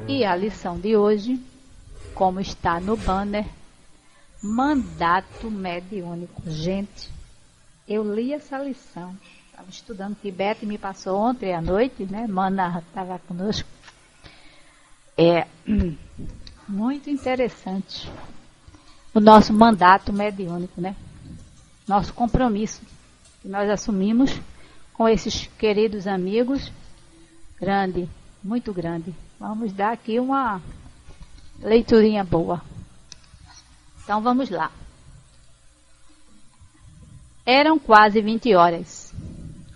E a lição de hoje, como está no banner, mandato mediúnico. Gente, eu li essa lição, estava estudando Tibete e me passou ontem à noite, né? Mana estava conosco. É muito interessante o nosso mandato mediúnico, né? Nosso compromisso que nós assumimos com esses queridos amigos, grande, muito grande. Vamos dar aqui uma leiturinha boa. Então vamos lá. Eram quase 20 horas,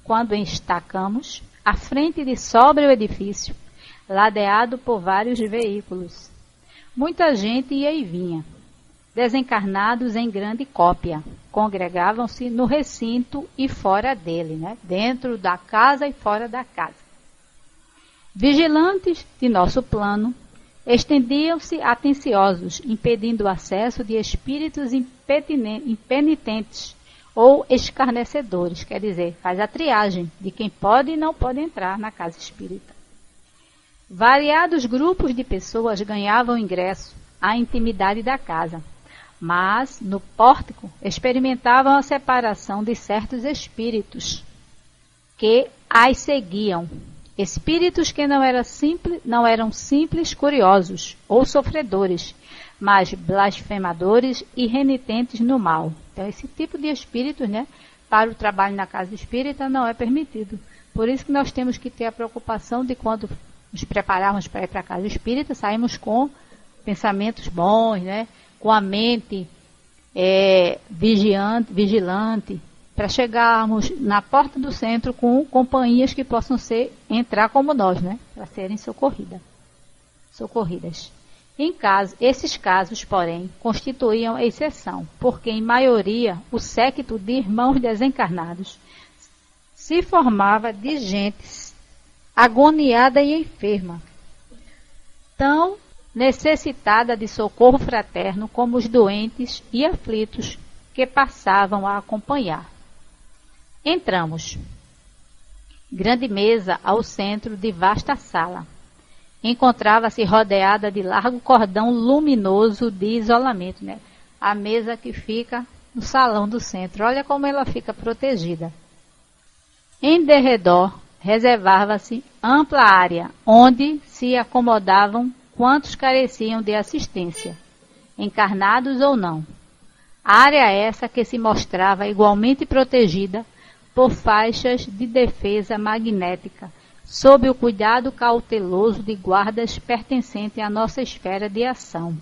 quando estacamos à frente de sóbrio edifício, ladeado por vários veículos. Muita gente ia e vinha. Desencarnados em grande cópia, congregavam-se no recinto e fora dele, né? Dentro da casa e fora da casa. Vigilantes de nosso plano, estendiam-se atenciosos, impedindo o acesso de espíritos impenitentes ou escarnecedores, quer dizer, faz a triagem de quem pode e não pode entrar na casa espírita. Variados grupos de pessoas ganhavam ingresso à intimidade da casa, mas no pórtico experimentavam a separação de certos espíritos que as seguiam. Espíritos que não eram simples curiosos ou sofredores, mas blasfemadores e renitentes no mal. Então, esse tipo de espíritos, né, para o trabalho na casa espírita não é permitido. Por isso que nós temos que ter a preocupação de quando nos prepararmos para ir para a casa espírita, saímos com pensamentos bons, né, com a mente vigilante, para chegarmos na porta do centro com companhias que possam entrar como nós, né? Para serem socorridas. Esses casos, porém, constituíam exceção, porque em maioria o séquito de irmãos desencarnados se formava de gente agoniada e enferma, tão necessitada de socorro fraterno como os doentes e aflitos que passavam a acompanhar. Entramos. Grande mesa ao centro de vasta sala. Encontrava-se rodeada de largo cordão luminoso de isolamento, né? A mesa que fica no salão do centro. Olha como ela fica protegida. Em derredor, reservava-se ampla área, onde se acomodavam quantos careciam de assistência, encarnados ou não. Área essa que se mostrava igualmente protegida por faixas de defesa magnética, sob o cuidado cauteloso de guardas pertencentes à nossa esfera de ação.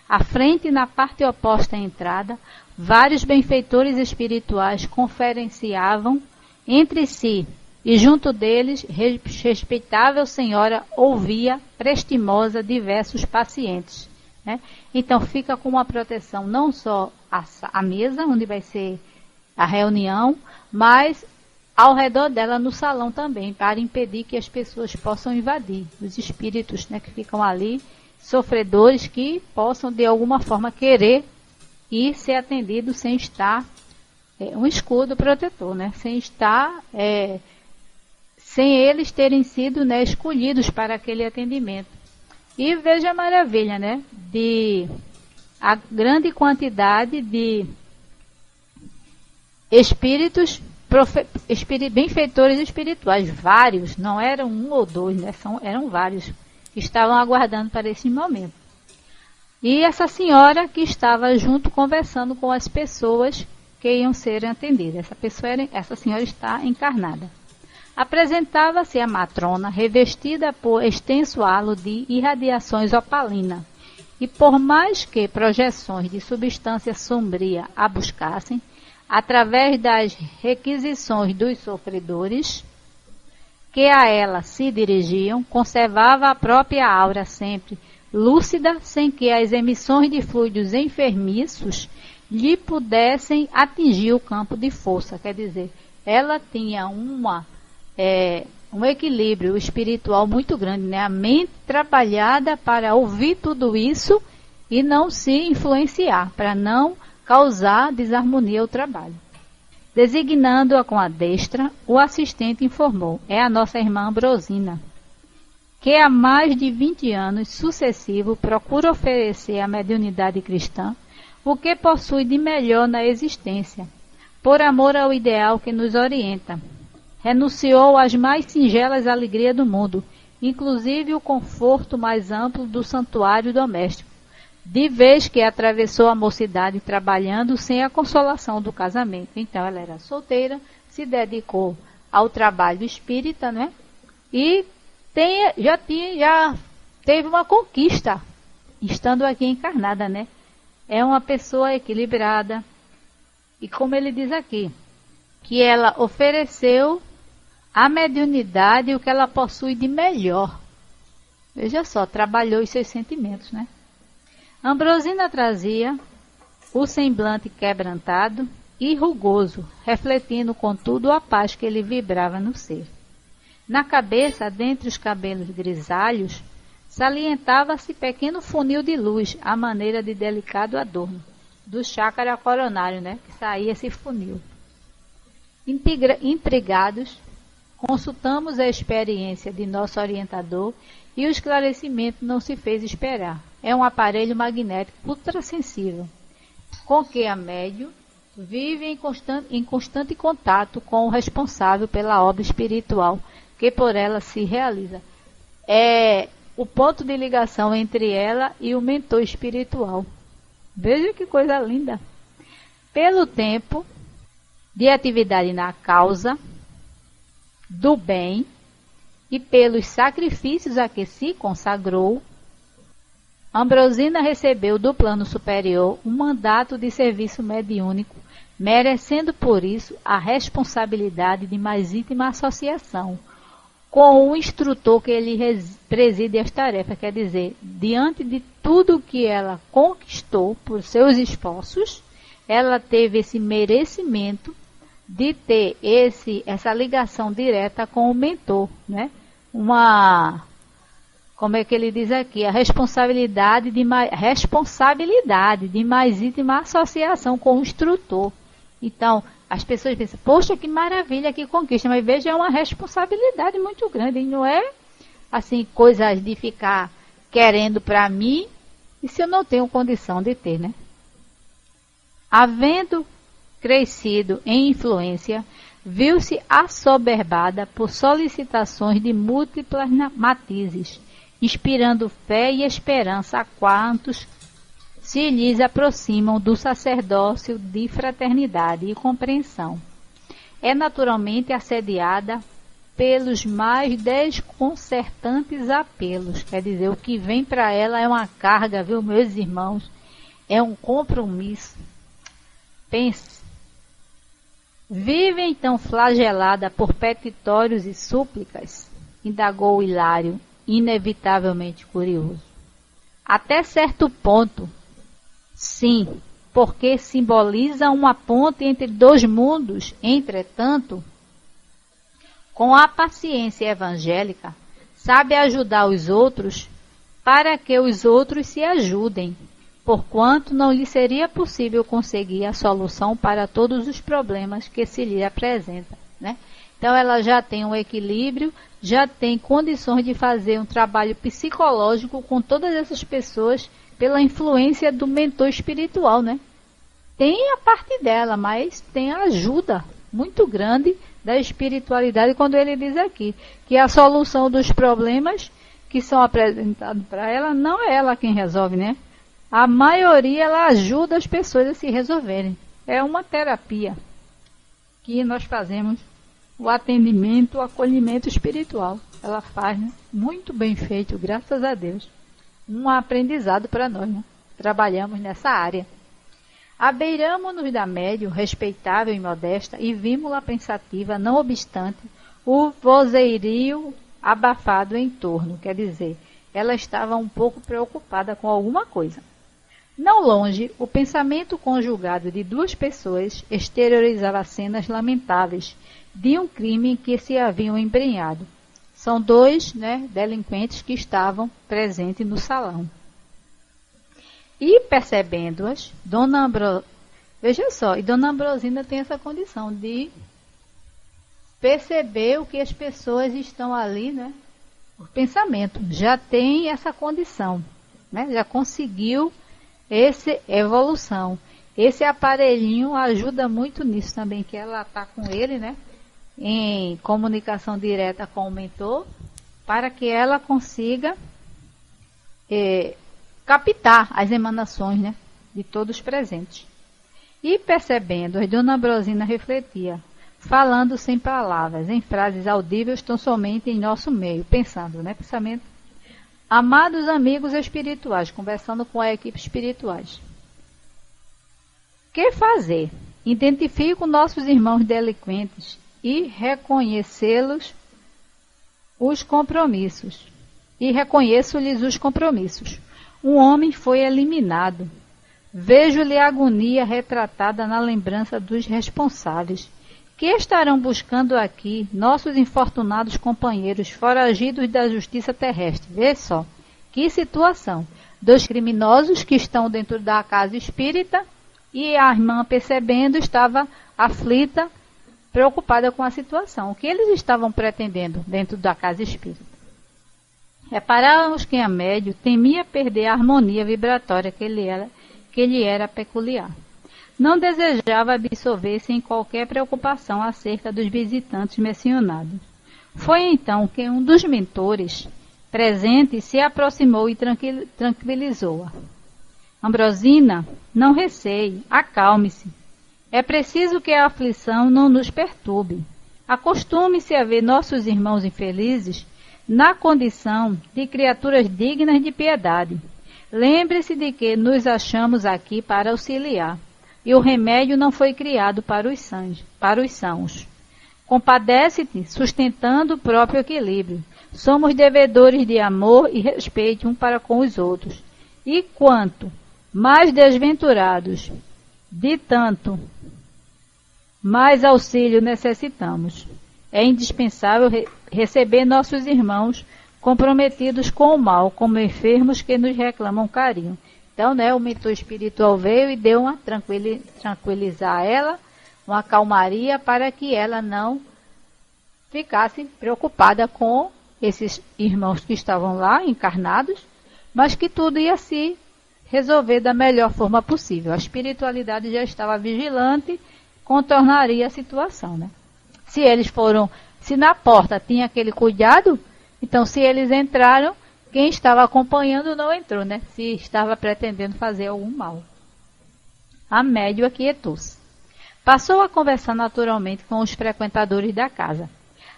À frente, na parte oposta à entrada, vários benfeitores espirituais conferenciavam entre si, e junto deles, respeitável senhora ouvia prestimosa diversos pacientes, né? Então fica com uma proteção não só a mesa, onde vai ser a reunião, mas ao redor dela no salão também, para impedir que as pessoas possam invadir, os espíritos, né, que ficam ali, sofredores que possam de alguma forma querer ir ser atendidos sem estar um escudo protetor, né, sem eles terem sido, né, escolhidos para aquele atendimento. E veja a maravilha, né, de a grande quantidade de espíritos, benfeitores espirituais, vários, não eram um ou dois, né, eram vários, que estavam aguardando para esse momento. E essa senhora que estava junto conversando com as pessoas que iam ser atendidas. Essa senhora está encarnada. Apresentava-se a matrona, revestida por extenso halo de irradiações opalina, e por mais que projeções de substância sombria a buscassem, através das requisições dos sofredores que a ela se dirigiam, conservava a própria aura sempre lúcida, sem que as emissões de fluidos enfermiços lhe pudessem atingir o campo de força. Quer dizer, ela tinha um equilíbrio espiritual muito grande, né? A mente trabalhada para ouvir tudo isso e não se influenciar, para não causar desarmonia ao trabalho. Designando-a com a destra, o assistente informou: é a nossa irmã Ambrosina. que há mais de 20 anos sucessivos procura oferecer à mediunidade cristã o que possui de melhor na existência, por amor ao ideal que nos orienta. Renunciou às mais singelas alegrias do mundo, inclusive o conforto mais amplo do santuário doméstico, de vez que atravessou a mocidade trabalhando sem a consolação do casamento. Então ela era solteira, se dedicou ao trabalho espírita, né? E já teve uma conquista, estando aqui encarnada, né? É uma pessoa equilibrada. E como ele diz aqui, que ela ofereceu à mediunidade o que ela possui de melhor. Veja só, trabalhou os seus sentimentos, né? Ambrosina trazia o semblante quebrantado e rugoso, refletindo contudo a paz que ele vibrava no ser. Na cabeça, dentre os cabelos grisalhos, salientava-se pequeno funil de luz, à maneira de delicado adorno, do chácara coronário, né? Que saía esse funil. Intrigados, consultamos a experiência de nosso orientador e o esclarecimento não se fez esperar. É um aparelho magnético ultrassensível, com que a médium vive em constante contato com o responsável pela obra espiritual que por ela se realiza. É o ponto de ligação entre ela e o mentor espiritual. Veja que coisa linda. Pelo tempo de atividade na causa do bem e pelos sacrifícios a que se consagrou, Ambrosina recebeu do plano superior um mandato de serviço mediúnico, merecendo por isso a responsabilidade de mais íntima associação com o instrutor que lhe preside as tarefas. Quer dizer, diante de tudo que ela conquistou por seus esforços, ela teve esse merecimento de ter essa ligação direta com o mentor, né? Como é que ele diz aqui? A responsabilidade de mais íntima associação com o instrutor. Então, as pessoas pensam, poxa, que maravilha, que conquista, mas veja, é uma responsabilidade muito grande, e não é assim, coisas de ficar querendo para mim, e se eu não tenho condição de ter, né? Havendo crescido em influência, viu-se assoberbada por solicitações de múltiplas matizes, inspirando fé e esperança a quantos se lhes aproximam do sacerdócio de fraternidade e compreensão. É naturalmente assediada pelos mais desconcertantes apelos. Quer dizer, o que vem para ela é uma carga, viu, meus irmãos? É um compromisso. Pense. Vive então flagelada por petitórios e súplicas? Indagou Hilário, inevitavelmente curioso. Até certo ponto, sim, porque simboliza uma ponte entre dois mundos. Entretanto, com a paciência evangélica, sabe ajudar os outros para que os outros se ajudem, porquanto não lhe seria possível conseguir a solução para todos os problemas que se lhe apresentam, né? Então ela já tem um equilíbrio, já tem condições de fazer um trabalho psicológico com todas essas pessoas pela influência do mentor espiritual, né? Tem a parte dela, mas tem a ajuda muito grande da espiritualidade, quando ele diz aqui que a solução dos problemas que são apresentados para ela, não é ela quem resolve, né? A maioria ela ajuda as pessoas a se resolverem. É uma terapia que nós fazemos, o atendimento, o acolhimento espiritual. Ela faz, né? Muito bem feito, graças a Deus. Um aprendizado para nós, né? Trabalhamos nessa área. Abeiramo-nos da médium, respeitável e modesta, e vimos-la pensativa, não obstante o vozeirio abafado em torno. Quer dizer, ela estava um pouco preocupada com alguma coisa. Não longe, o pensamento conjugado de duas pessoas exteriorizava cenas lamentáveis de um crime em que se haviam embrenhado. São dois, né, delinquentes que estavam presentes no salão. E percebendo-as, veja só, e Dona Ambrosina tem essa condição de perceber o que as pessoas estão ali, né, o pensamento, já tem essa condição, né? Já conseguiu essa evolução. Esse aparelhinho ajuda muito nisso também, que ela está com ele, né? Em comunicação direta com o mentor, para que ela consiga captar as emanações, né, de todos os presentes. E percebendo, a Dona Ambrosina refletia, falando sem palavras, em frases audíveis tão somente em nosso meio, pensando, né, pensamento. Amados amigos espirituais, conversando com a equipe espirituais. Que fazer? Identifico nossos irmãos delinquentes e reconhecê-los os compromissos. E reconheço-lhes os compromissos. Um homem foi eliminado. Vejo-lhe a agonia retratada na lembrança dos responsáveis. Que estarão buscando aqui nossos infortunados companheiros, foragidos da justiça terrestre? Vê só, que situação. 2 criminosos que estão dentro da casa espírita e a irmã, percebendo, estava aflita, preocupada com a situação. O que eles estavam pretendendo dentro da casa espírita? Reparamos que a médium temia perder a harmonia vibratória que lhe era peculiar. Não desejava absorver-se em qualquer preocupação acerca dos visitantes mencionados. Foi então que um dos mentores presentes se aproximou e tranquilizou-a. Ambrosina, não receie, acalme-se. É preciso que a aflição não nos perturbe. Acostume-se a ver nossos irmãos infelizes na condição de criaturas dignas de piedade. Lembre-se de que nos achamos aqui para auxiliar, e o remédio não foi criado para os sãos. Compadece-te, sustentando o próprio equilíbrio. Somos devedores de amor e respeito um para com os outros. E quanto mais desventurados, de tanto mais auxílio necessitamos. É indispensável receber nossos irmãos comprometidos com o mal, como enfermos que nos reclamam carinho. Então, né, o mentor espiritual veio e deu uma tranquilizar ela, uma calmaria, para que ela não ficasse preocupada com esses irmãos que estavam lá, encarnados, mas que tudo ia se resolver da melhor forma possível. A espiritualidade já estava vigilante, contornaria a situação, né? Se na porta tinha aquele cuidado, então se eles entraram, quem estava acompanhando não entrou, né? Se estava pretendendo fazer algum mal. A médium aquietou-se. Passou a conversar naturalmente com os frequentadores da casa.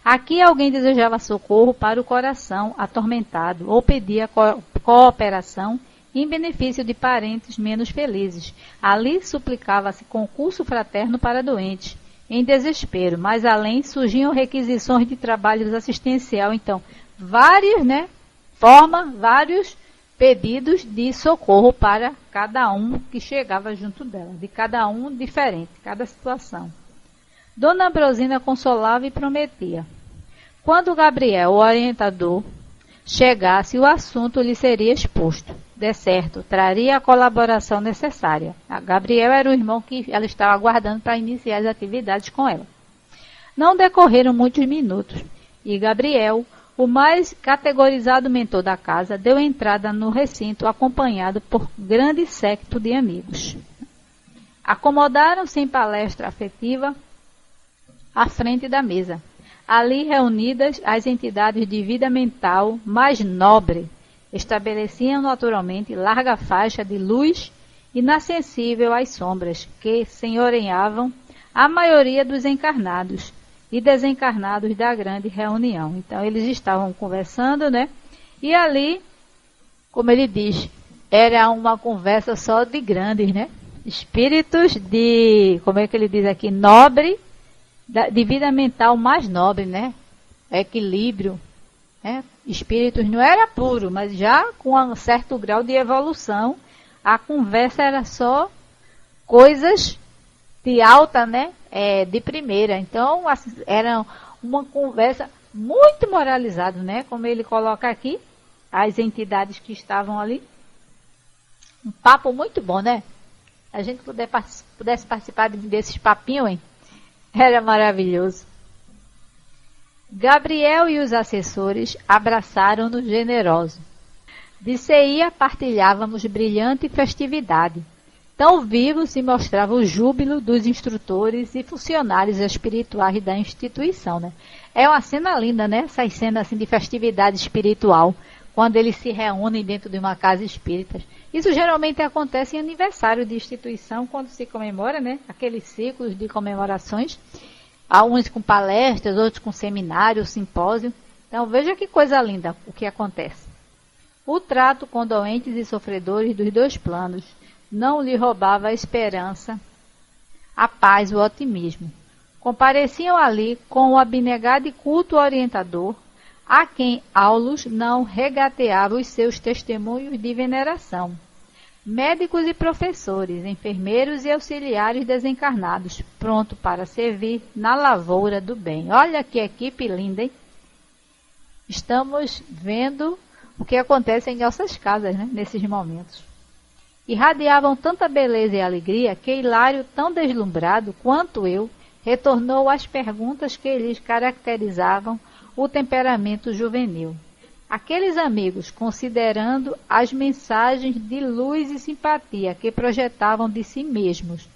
Aqui alguém desejava socorro para o coração atormentado ou pedia cooperação em benefício de parentes menos felizes. Ali suplicava-se concurso fraterno para doentes em desespero, mas além surgiam requisições de trabalhos assistencial. Então, vários pedidos de socorro para cada um que chegava junto dela, de cada um diferente, cada situação. Dona Ambrosina consolava e prometia. Quando Gabriel, o orientador, chegasse, o assunto lhe seria exposto. De certo, traria a colaboração necessária. A Gabriel era o irmão que ela estava aguardando para iniciar as atividades com ela. Não decorreram muitos minutos, e Gabriel, o mais categorizado mentor da casa, deu entrada no recinto acompanhado por grande séquito de amigos. Acomodaram-se em palestra afetiva à frente da mesa. Ali reunidas as entidades de vida mental mais nobre, estabeleciam naturalmente larga faixa de luz inacessível às sombras que senhoreavam a maioria dos encarnados e desencarnados da grande reunião. Então eles estavam conversando, né? E ali, como ele diz, era uma conversa só de grandes, né? Espíritos de, como é que ele diz aqui, nobre, de vida mental mais nobre, né? Equilíbrio, né? Espíritos não era puro, mas já com um certo grau de evolução, a conversa era só coisas de alta, né? De primeira. Então, era uma conversa muito moralizada, né? Como ele coloca aqui, as entidades que estavam ali. Um papo muito bom, né? A gente pudesse participar desses papinhos, hein? Era maravilhoso. Gabriel e os assessores abraçaram-nos generosos. De ceia partilhávamos brilhante festividade. Tão vivo se mostrava o júbilo dos instrutores e funcionários espirituais da instituição, né? É uma cena linda, né? Essas cenas assim, de festividade espiritual, quando eles se reúnem dentro de uma casa espírita. Isso geralmente acontece em aniversário de instituição, quando se comemora, né? Aqueles ciclos de comemorações, uns com palestras, outros com seminário, simpósio. Então veja que coisa linda o que acontece. O trato com doentes e sofredores dos dois planos não lhe roubava a esperança, a paz, o otimismo. Compareciam ali com o abnegado e culto orientador, a quem Aulus não regateava os seus testemunhos de veneração. Médicos e professores, enfermeiros e auxiliares desencarnados, pronto para servir na lavoura do bem. Olha que equipe linda, hein? Estamos vendo o que acontece em nossas casas, né, nesses momentos. Irradiavam tanta beleza e alegria que Hilário, tão deslumbrado quanto eu, retornou às perguntas que lhes caracterizavam o temperamento juvenil. Aqueles amigos, considerando as mensagens de luz e simpatia que projetavam de si mesmos,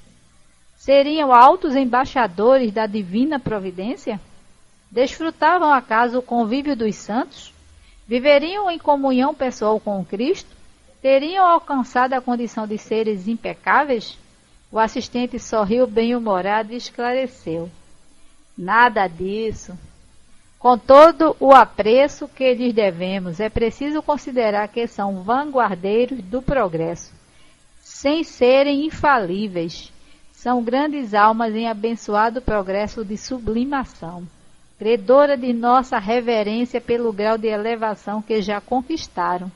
seriam altos embaixadores da divina providência? Desfrutavam acaso o convívio dos santos? Viveriam em comunhão pessoal com o Cristo? Teriam alcançado a condição de seres impecáveis? O assistente sorriu bem-humorado e esclareceu. Nada disso. Com todo o apreço que lhes devemos, é preciso considerar que são vanguardeiros do progresso, sem serem infalíveis. São grandes almas em abençoado progresso de sublimação, credora de nossa reverência pelo grau de elevação que já conquistaram.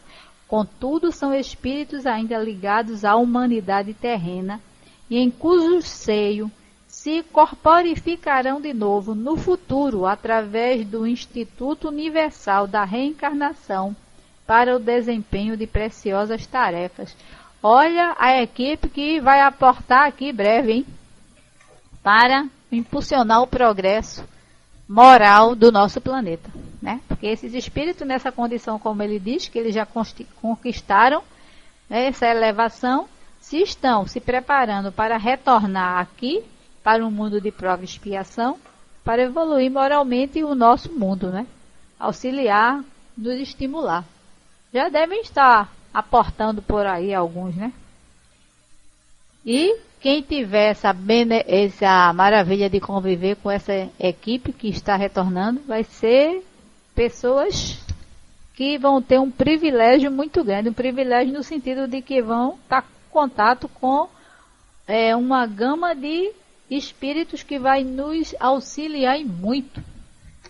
Contudo, são espíritos ainda ligados à humanidade terrena e em cujo seio se corporificarão de novo no futuro através do Instituto Universal da Reencarnação para o desempenho de preciosas tarefas. Olha a equipe que vai aportar aqui breve, hein? Para impulsionar o progresso moral do nosso planeta, né? Porque esses espíritos nessa condição, como ele diz, que eles já conquistaram, né, essa elevação, se estão se preparando para retornar aqui para um mundo de prova e expiação, para evoluir moralmente o nosso mundo, né? Auxiliar, nos estimular. Já devem estar aportando por aí alguns, né? E quem tiver essa maravilha de conviver com essa equipe que está retornando, vai ser pessoas que vão ter um privilégio muito grande, um privilégio no sentido de que vão estar em contato com uma gama de espíritos que vai nos auxiliar em muito,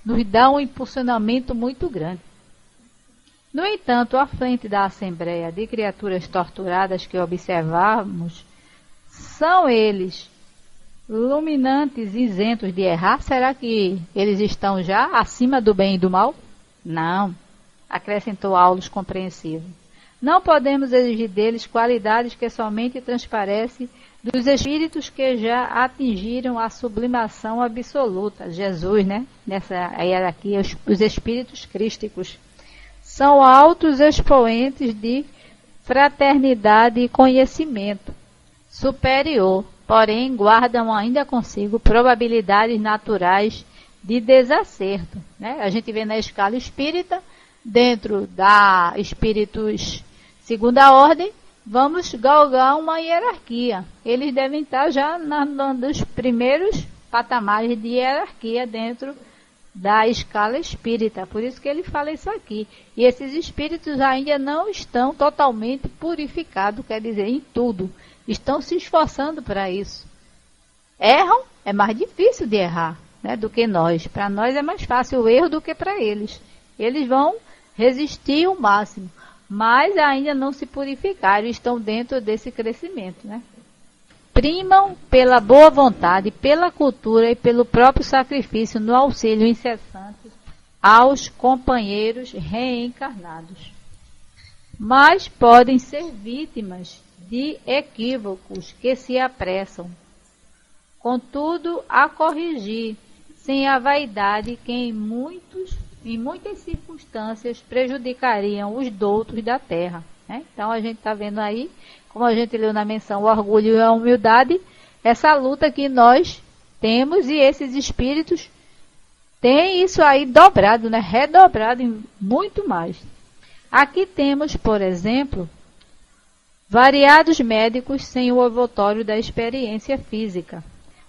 nos dá um impulsionamento muito grande. No entanto, à frente da Assembleia de criaturas torturadas que observamos, são eles luminantes, isentos de errar? Será que eles estão já acima do bem e do mal? Não, acrescentou Aulus compreensivo. Não podemos exigir deles qualidades que somente transparecem dos espíritos que já atingiram a sublimação absoluta. Jesus, né? Nessa hierarquia, os espíritos crísticos são altos expoentes de fraternidade e conhecimento superior, porém guardam ainda consigo probabilidades naturais de desacerto, né? A gente vê na escala espírita, dentro da espíritos segunda ordem, vamos galgar uma hierarquia. Eles devem estar já nos primeiros patamares de hierarquia dentro da escala espírita. Por isso que ele fala isso aqui. E esses espíritos ainda não estão totalmente purificados, quer dizer, em tudo. Estão se esforçando para isso. Erram, é mais difícil de errar, né, do que nós. Para nós é mais fácil o erro do que para eles. Eles vão resistir o máximo, mas ainda não se purificaram, estão dentro desse crescimento, né? Primam pela boa vontade, pela cultura e pelo próprio sacrifício no auxílio incessante aos companheiros reencarnados. Mas podem ser vítimas de equívocos que se apressam, contudo, a corrigir, sem a vaidade que em muitas circunstâncias prejudicariam os doutos da terra. Né? Então a gente está vendo aí, como a gente leu na menção, o orgulho e a humildade, essa luta que nós temos, e esses espíritos têm isso aí dobrado, né? Redobrado em muito mais. Aqui temos, por exemplo, variados médicos sem o envoltório da experiência física.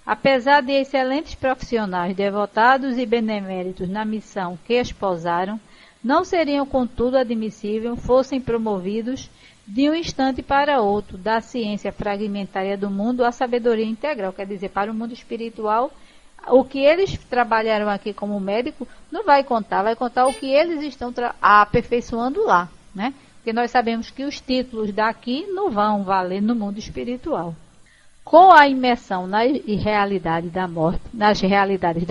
Apesar de excelentes profissionais devotados e beneméritos na missão que esposaram, não seriam, contudo, admissível fossem promovidos de um instante para outro da ciência fragmentária do mundo à sabedoria integral. Quer dizer, para o mundo espiritual, o que eles trabalharam aqui como médico não vai contar o que eles estão aperfeiçoando lá, né? Porque nós sabemos que os títulos daqui não vão valer no mundo espiritual. Com a imersão nas realidades da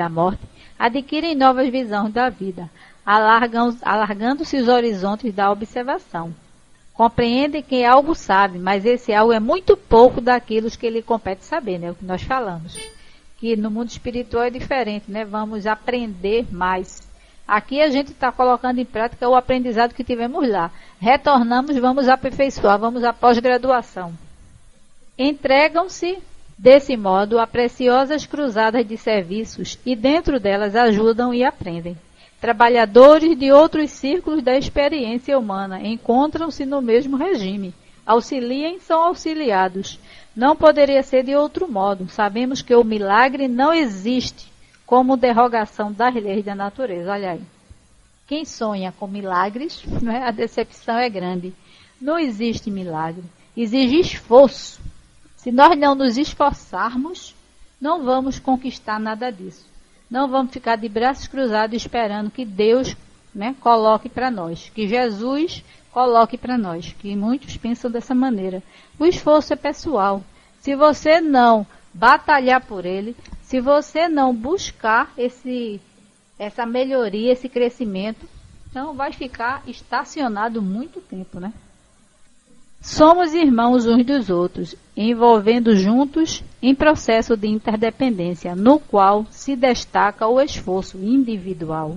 morte, adquirem novas visões da vida, alargando-se os horizontes da observação. Compreendem que algo sabe, mas esse algo é muito pouco daquilo que lhe compete saber, né? O que nós falamos. Que no mundo espiritual é diferente, né? Vamos aprender mais. Aqui a gente está colocando em prática o aprendizado que tivemos lá. Retornamos, vamos aperfeiçoar, vamos à pós-graduação. Entregam-se, desse modo, a preciosas cruzadas de serviços e dentro delas ajudam e aprendem. Trabalhadores de outros círculos da experiência humana encontram-se no mesmo regime. Auxiliam, são auxiliados. Não poderia ser de outro modo. Sabemos que o milagre não existe como derrogação das leis da natureza. Olha aí. Quem sonha com milagres, né, a decepção é grande. Não existe milagre. Exige esforço. Se nós não nos esforçarmos, não vamos conquistar nada disso. Não vamos ficar de braços cruzados esperando que Deus, né, coloque para nós, que Jesus coloque para nós, que muitos pensam dessa maneira. O esforço é pessoal. Se você não batalhar por ele, se você não buscar essa melhoria, esse crescimento, então vai ficar estacionado muito tempo, né? Somos irmãos uns dos outros, envolvendo juntos em processo de interdependência, no qual se destaca o esforço individual.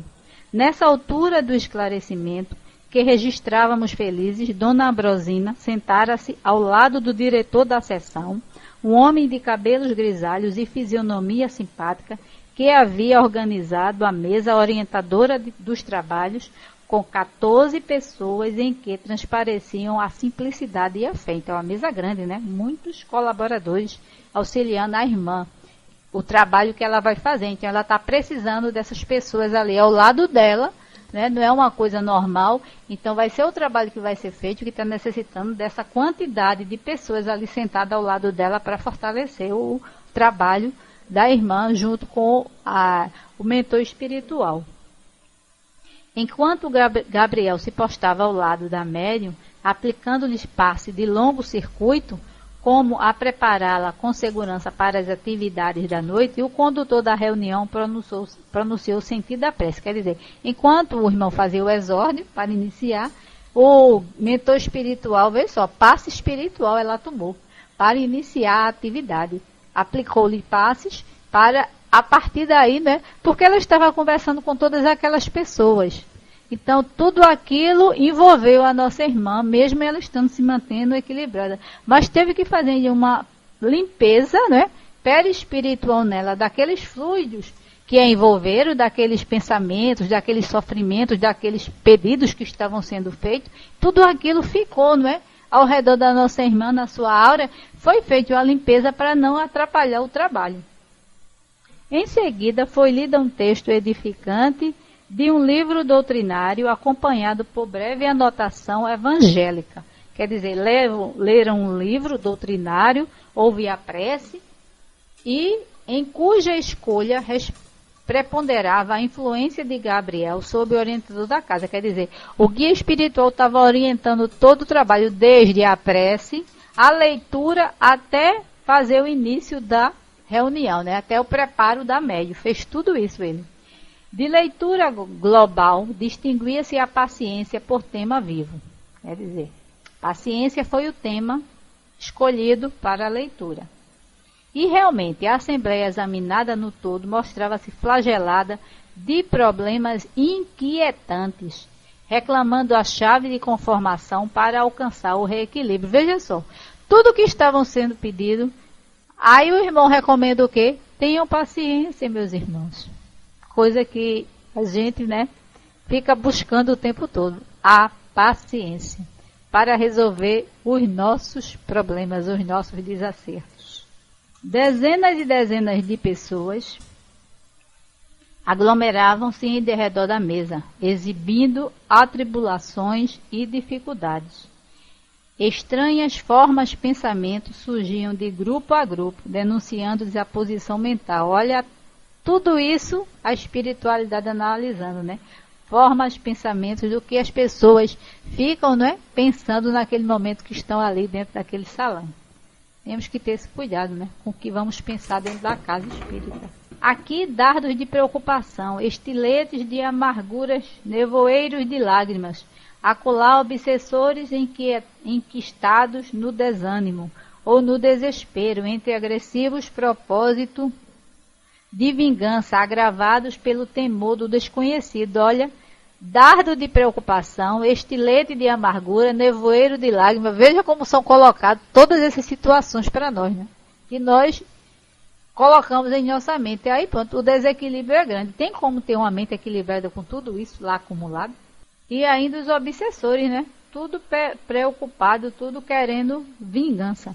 Nessa altura do esclarecimento, que registrávamos felizes, Dona Ambrosina sentara-se ao lado do diretor da sessão, um homem de cabelos grisalhos e fisionomia simpática, que havia organizado a mesa orientadora dos trabalhos, com 14 pessoas em que transpareciam a simplicidade e a fé. Então, uma mesa grande, né? Muitos colaboradores auxiliando a irmã, o trabalho que ela vai fazer. Então, ela está precisando dessas pessoas ali ao lado dela, né? Não é uma coisa normal. Então, vai ser o trabalho que vai ser feito, que está necessitando dessa quantidade de pessoas ali sentadas ao lado dela para fortalecer o trabalho da irmã junto com o mentor espiritual. Enquanto Gabriel se postava ao lado da médium, aplicando-lhes passe de longo circuito, como a prepará-la com segurança para as atividades da noite, e o condutor da reunião pronunciou o sentido da prece. Quer dizer, enquanto o irmão fazia o exórdio para iniciar, o mentor espiritual, veja só, passe espiritual ela tomou para iniciar a atividade. Aplicou-lhe passes para, a partir daí, né, porque ela estava conversando com todas aquelas pessoas. Então, tudo aquilo envolveu a nossa irmã, mesmo ela estando se mantendo equilibrada. Mas teve que fazer uma limpeza, né, perispiritual nela, daqueles fluidos que a envolveram, daqueles pensamentos, daqueles sofrimentos, daqueles pedidos que estavam sendo feitos. Tudo aquilo ficou, não é? Ao redor da nossa irmã, na sua aura, foi feita uma limpeza para não atrapalhar o trabalho. Em seguida, foi lido um texto edificante de um livro doutrinário, acompanhado por breve anotação evangélica. Quer dizer, leram um livro doutrinário, houve a prece, e em cuja escolha preponderava a influência de Gabriel sobre o orientador da casa. Quer dizer, o guia espiritual estava orientando todo o trabalho, desde a prece, a leitura, até fazer o início da reunião, né? Até o preparo da médium. Fez tudo isso ele. De leitura global, distinguia-se a paciência por tema vivo. Quer dizer, paciência foi o tema escolhido para a leitura. E realmente, a Assembleia examinada no todo mostrava-se flagelada de problemas inquietantes, reclamando a chave de conformação para alcançar o reequilíbrio. Veja só, tudo que estavam sendo pedido, aí o irmão recomenda o quê? Tenham paciência, meus irmãos. Coisa que a gente, fica buscando o tempo todo. A paciência para resolver os nossos problemas, os nossos desacertos. Dezenas e dezenas de pessoas aglomeravam-se em redor da mesa, exibindo atribulações e dificuldades. Estranhas formas de pensamento surgiam de grupo a grupo, denunciando-lhes a posição mental. Olha, tudo isso a espiritualidade analisando, Formas de pensamentos do que as pessoas ficam, pensando naquele momento que estão ali dentro daquele salão. Temos que ter esse cuidado, com o que vamos pensar dentro da casa espírita. Aqui, dardos de preocupação, estiletes de amarguras, nevoeiros de lágrimas, acolá obsessores enquistados no desânimo ou no desespero, entre agressivos propósitos de vingança, agravados pelo temor do desconhecido. Olha, dardo de preocupação, estilete de amargura, nevoeiro de lágrimas. Veja como são colocadas todas essas situações para nós, que nós colocamos em nossa mente. E aí, pronto, o desequilíbrio é grande. Tem como ter uma mente equilibrada com tudo isso lá acumulado? E ainda os obsessores, tudo preocupado, tudo querendo vingança.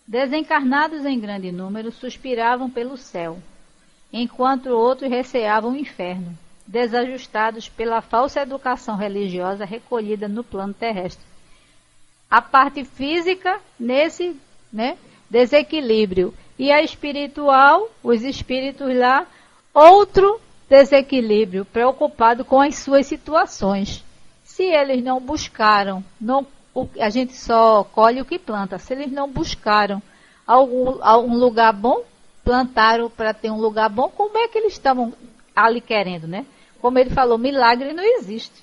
Desencarnados em grande número suspiravam pelo céu, enquanto outros receavam o inferno, desajustados pela falsa educação religiosa recolhida no plano terrestre. A parte física nesse desequilíbrio e a espiritual, os espíritos lá, outro desequilíbrio, preocupado com as suas situações. Se eles não buscaram, a gente só colhe o que planta. Se eles não buscaram algum lugar bom, plantaram para ter um lugar bom, como é que eles estavam ali querendo, Como ele falou, milagre não existe.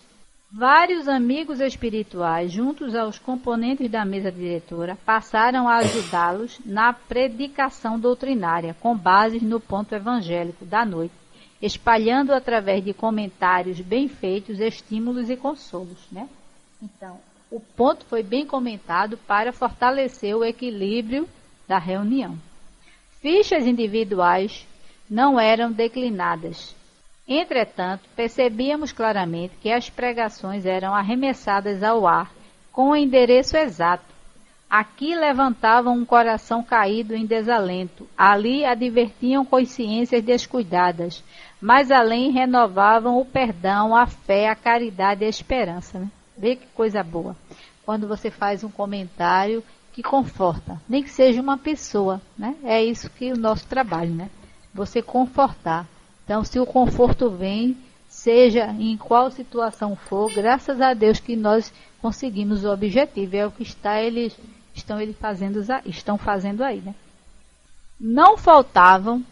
Vários amigos espirituais, juntos aos componentes da mesa diretora, passaram a ajudá-los na predicação doutrinária, com bases no ponto evangélico da noite, espalhando através de comentários bem feitos, estímulos e consolos, Então, o ponto foi bem comentado para fortalecer o equilíbrio da reunião. Fichas individuais não eram declinadas. Entretanto, percebíamos claramente que as pregações eram arremessadas ao ar com o endereço exato. Aqui levantavam um coração caído em desalento, ali advertiam consciências descuidadas, mas além renovavam o perdão, a fé, a caridade e a esperança. Vê que coisa boa. Quando você faz um comentário que conforta, nem que seja uma pessoa, É isso que é o nosso trabalho, Você confortar. Então, se o conforto vem, seja em qual situação for, graças a Deus que nós conseguimos o objetivo. É o que estão fazendo aí, Não faltavam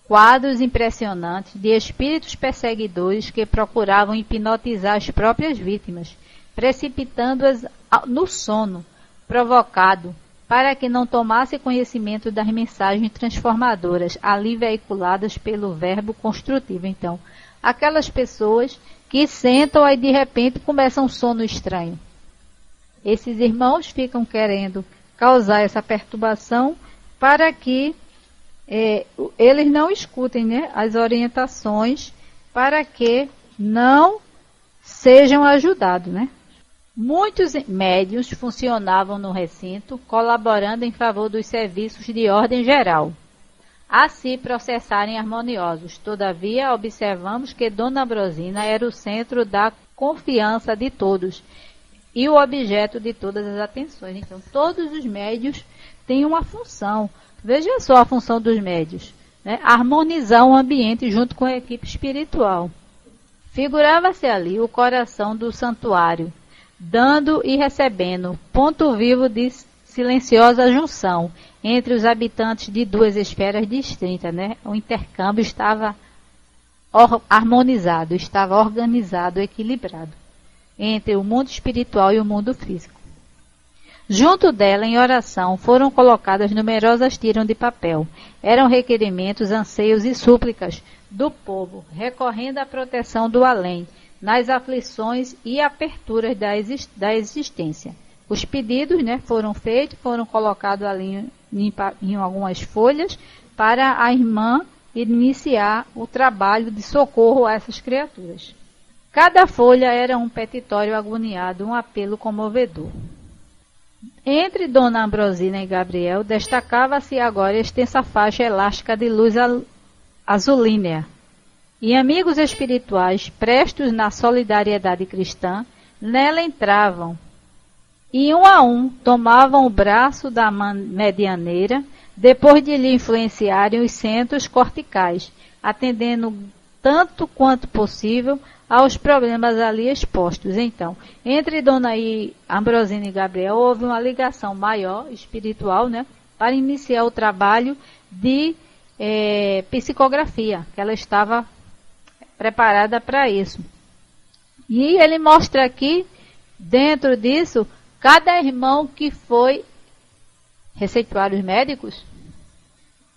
quadros impressionantes de espíritos perseguidores que procuravam hipnotizar as próprias vítimas, precipitando-as no sono provocado, para que não tomasse conhecimento das mensagens transformadoras ali veiculadas pelo verbo construtivo. Então, aquelas pessoas que sentam e de repente começam um sono estranho. Esses irmãos ficam querendo causar essa perturbação para que eles não escutem as orientações, para que não sejam ajudados, Muitos médiuns funcionavam no recinto, colaborando em favor dos serviços de ordem geral, a se processarem harmoniosos. Todavia, observamos que Dona Ambrosina era o centro da confiança de todos e o objeto de todas as atenções. Então, todos os médiuns têm uma função. Veja só a função dos médiuns, harmonizar o ambiente junto com a equipe espiritual. Figurava-se ali o coração do santuário, dando e recebendo, ponto vivo de silenciosa junção entre os habitantes de duas esferas distintas, O intercâmbio estava harmonizado, estava organizado, equilibrado entre o mundo espiritual e o mundo físico. Junto dela, em oração, foram colocadas numerosas tiras de papel. Eram requerimentos, anseios e súplicas do povo, recorrendo à proteção do além, nas aflições e aperturas da existência. Os pedidos, foram feitos, foram colocados ali em algumas folhas para a irmã iniciar o trabalho de socorro a essas criaturas. Cada folha era um petitório agoniado, um apelo comovedor. Entre Dona Ambrosina e Gabriel, destacava-se agora a extensa faixa elástica de luz azulínea. E amigos espirituais, prestos na solidariedade cristã, nela entravam, e um a um tomavam o braço da medianeira, depois de lhe influenciarem os centros corticais, atendendo tanto quanto possível aos problemas ali expostos. Então, entre Dona Ambrosina e Gabriel, houve uma ligação maior, espiritual, para iniciar o trabalho de psicografia, que ela estava preparada para isso. E ele mostra aqui, dentro disso, cada irmão que foi receituários médicos,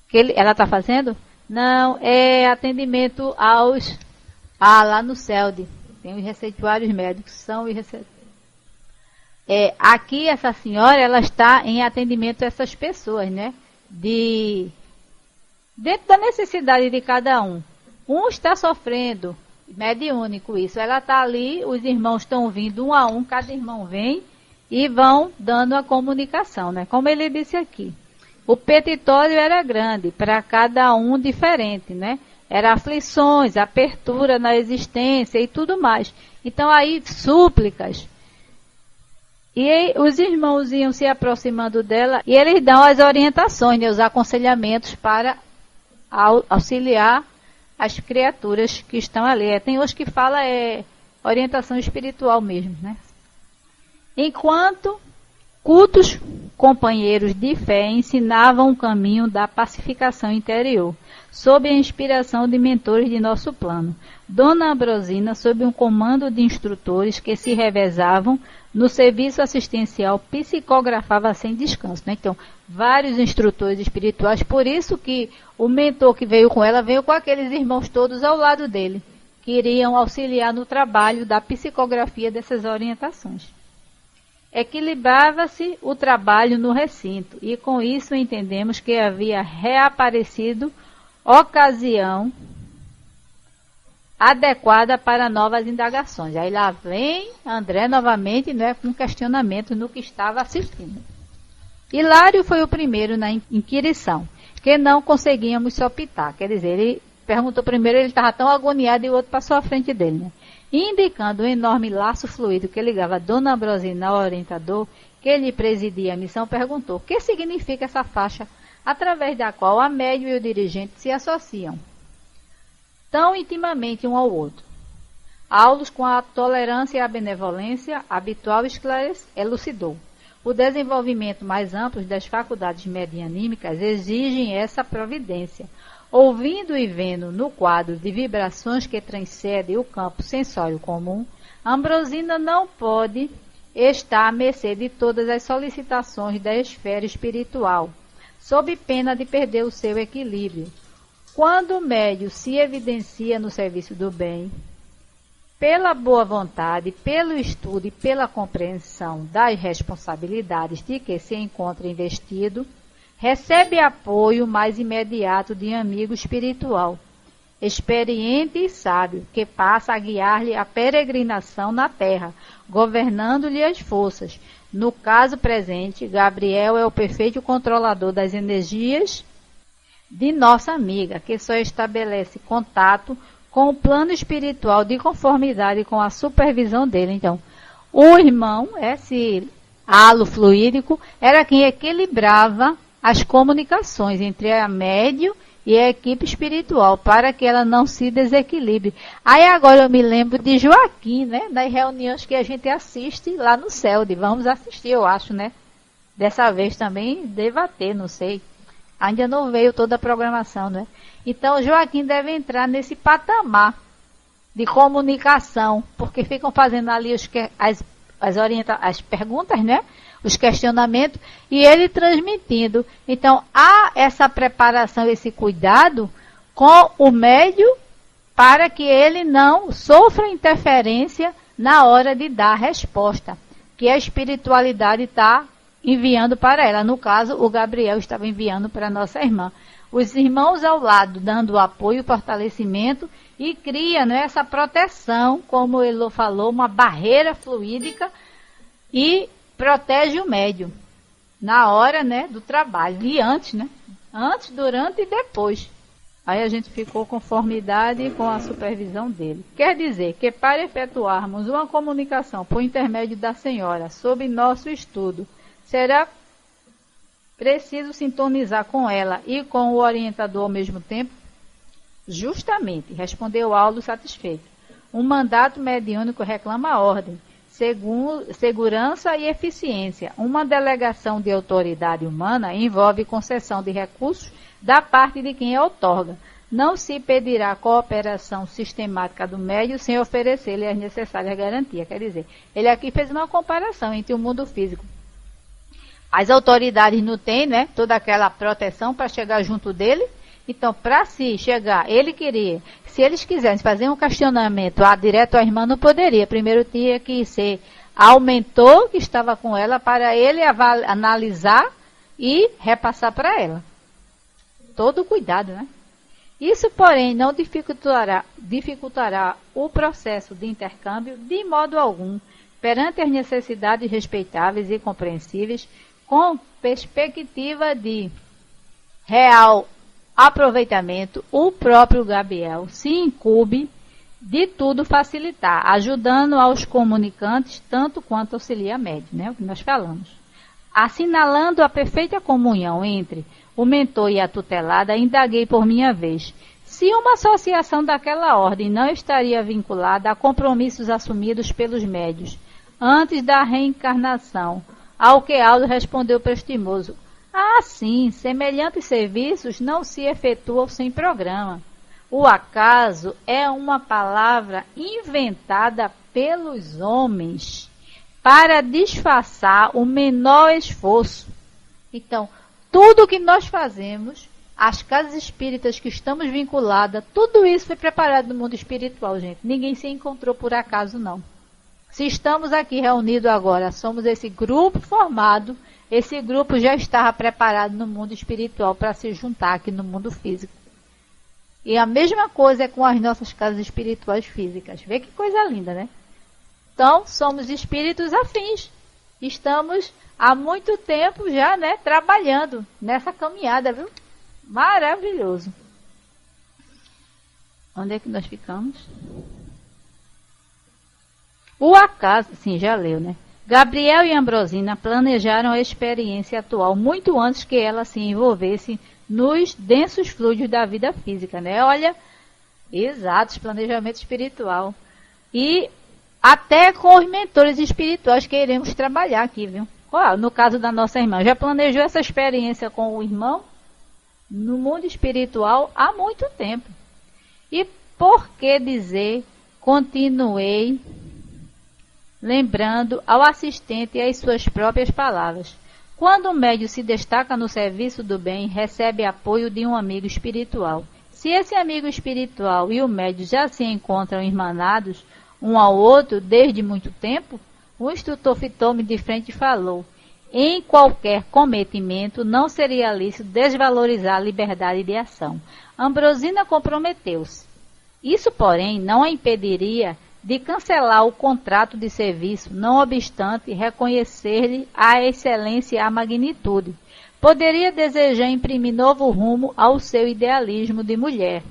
que ela está fazendo? Não, é atendimento aos... lá no CELD, tem os receituários médicos, são os receituários. Aqui, essa senhora, ela está em atendimento a essas pessoas, dentro da necessidade de cada um. Um está sofrendo, mediúnico isso, ela está ali, os irmãos estão vindo um a um, cada irmão vem e vão dando a comunicação, como ele disse aqui. O petitório era grande, para cada um diferente, Era aflições, apertura na existência e tudo mais. Então aí, súplicas. E aí, os irmãos iam se aproximando dela e eles dão as orientações, os aconselhamentos para auxiliar as criaturas que estão ali. Tem hoje que fala orientação espiritual mesmo, Enquanto cultos companheiros de fé ensinavam o caminho da pacificação interior, sob a inspiração de mentores de nosso plano. Dona Ambrosina, sob um comando de instrutores que se revezavam no serviço assistencial, psicografava sem descanso. Então, vários instrutores espirituais, por isso que o mentor que veio com ela, veio com aqueles irmãos todos ao lado dele, que iriam auxiliar no trabalho da psicografia dessas orientações. Equilibrava-se o trabalho no recinto, e com isso entendemos que havia reaparecido ocasião adequada para novas indagações. Aí lá vem André novamente, com questionamento no que estava assistindo. Hilário foi o primeiro na inquirição, que não conseguíamos sopitar. Quer dizer, ele perguntou primeiro, ele estava tão agoniado e o outro passou à frente dele. Indicando um enorme laço fluido que ligava Dona Ambrosina ao orientador, que lhe presidia a missão, perguntou: o que significa essa faixa através da qual a médium e o dirigente se associam tão intimamente um ao outro? Aulus, com a tolerância e a benevolência habitual, elucidou. O desenvolvimento mais amplo das faculdades medianímicas exigem essa providência. Ouvindo e vendo no quadro de vibrações que transcendem o campo sensório comum, Ambrosina não pode estar à mercê de todas as solicitações da esfera espiritual, sob pena de perder o seu equilíbrio. Quando o médium se evidencia no serviço do bem, pela boa vontade, pelo estudo e pela compreensão das responsabilidades de que se encontra investido, recebe apoio mais imediato de amigo espiritual, experiente e sábio, que passa a guiar-lhe a peregrinação na terra, governando-lhe as forças. No caso presente, Gabriel é o perfeito controlador das energias de nossa amiga, que só estabelece contato com o plano espiritual de conformidade com a supervisão dele. Então, o irmão, esse halo fluídico, era quem equilibrava as comunicações entre a médium e a equipe espiritual, para que ela não se desequilibre. Aí agora eu me lembro de Joaquim, das reuniões que a gente assiste lá no CELD. Vamos assistir, eu acho, Dessa vez também debater, não sei. Ainda não veio toda a programação, Então Joaquim deve entrar nesse patamar de comunicação, porque ficam fazendo ali as perguntas, né? Os questionamentos, e ele transmitindo. Então, há essa preparação, esse cuidado com o médium para que ele não sofra interferência na hora de dar a resposta, que a espiritualidade está enviando para ela. No caso, o Gabriel estava enviando para a nossa irmã. Os irmãos ao lado, dando o apoio, o fortalecimento, e cria, né, essa proteção, como ele falou, uma barreira fluídica, e protege o médium na hora, né, do trabalho, e antes, né? Antes, durante e depois. Aí a gente ficou conformidade com a supervisão dele. Quer dizer que para efetuarmos uma comunicação por intermédio da senhora sobre nosso estudo, será preciso sintonizar com ela e com o orientador ao mesmo tempo? Justamente, respondeu Aldo satisfeito. Um mandato mediúnico reclama a ordem, segurança e eficiência. Uma delegação de autoridade humana envolve concessão de recursos da parte de quem a outorga. Não se pedirá a cooperação sistemática do médium sem oferecer-lhe as necessárias garantias. Quer dizer, ele aqui fez uma comparação entre o mundo físico. As autoridades não têm, né, toda aquela proteção para chegar junto dele. Então, para se chegar, ele queria, se eles quisessem fazer um questionamento direto à irmã, não poderia. Primeiro tinha que ser ao mentor que estava com ela para ele analisar e repassar para ela. Todo cuidado, né? Isso, porém, não dificultará o processo de intercâmbio de modo algum, perante as necessidades respeitáveis e compreensíveis, com perspectiva de real aproveitamento. O próprio Gabriel se incumbe de tudo facilitar, ajudando aos comunicantes tanto quanto auxilia a médium, né? O que nós falamos. Assinalando a perfeita comunhão entre o mentor e a tutelada, indaguei por minha vez se uma associação daquela ordem não estaria vinculada a compromissos assumidos pelos médios antes da reencarnação, ao que Aldo respondeu prestimoso: ah, sim, semelhantes serviços não se efetuam sem programa. O acaso é uma palavra inventada pelos homens para disfarçar o menor esforço. Então, tudo que nós fazemos, as casas espíritas que estamos vinculadas, tudo isso foi preparado no mundo espiritual, gente. Ninguém se encontrou por acaso, não. Se estamos aqui reunidos agora, somos esse grupo formado, esse grupo já estava preparado no mundo espiritual para se juntar aqui no mundo físico. E a mesma coisa é com as nossas casas espirituais físicas. Vê que coisa linda, né? Então, somos espíritos afins. Estamos há muito tempo já, né, trabalhando nessa caminhada, viu? Maravilhoso. Onde é que nós ficamos? O acaso, sim, já leu, né? Gabriel e Ambrosina planejaram a experiência atual muito antes que ela se envolvesse nos densos fluidos da vida física, né? Olha, exatos, planejamento espiritual. E até com os mentores espirituais que iremos trabalhar aqui, viu? No caso da nossa irmã, já planejou essa experiência com o irmão no mundo espiritual há muito tempo. E por que dizer, continuei lembrando ao assistente as suas próprias palavras. Quando o médium se destaca no serviço do bem, recebe apoio de um amigo espiritual. Se esse amigo espiritual e o médium já se encontram irmanados um ao outro desde muito tempo, o instrutor fitou-me de frente e falou: em qualquer cometimento não seria lícito desvalorizar a liberdade de ação. Ambrosina comprometeu-se. Isso, porém, não a impediria de cancelar o contrato de serviço, não obstante reconhecer-lhe a excelência e a magnitude. Poderia desejar imprimir novo rumo ao seu idealismo de mulher,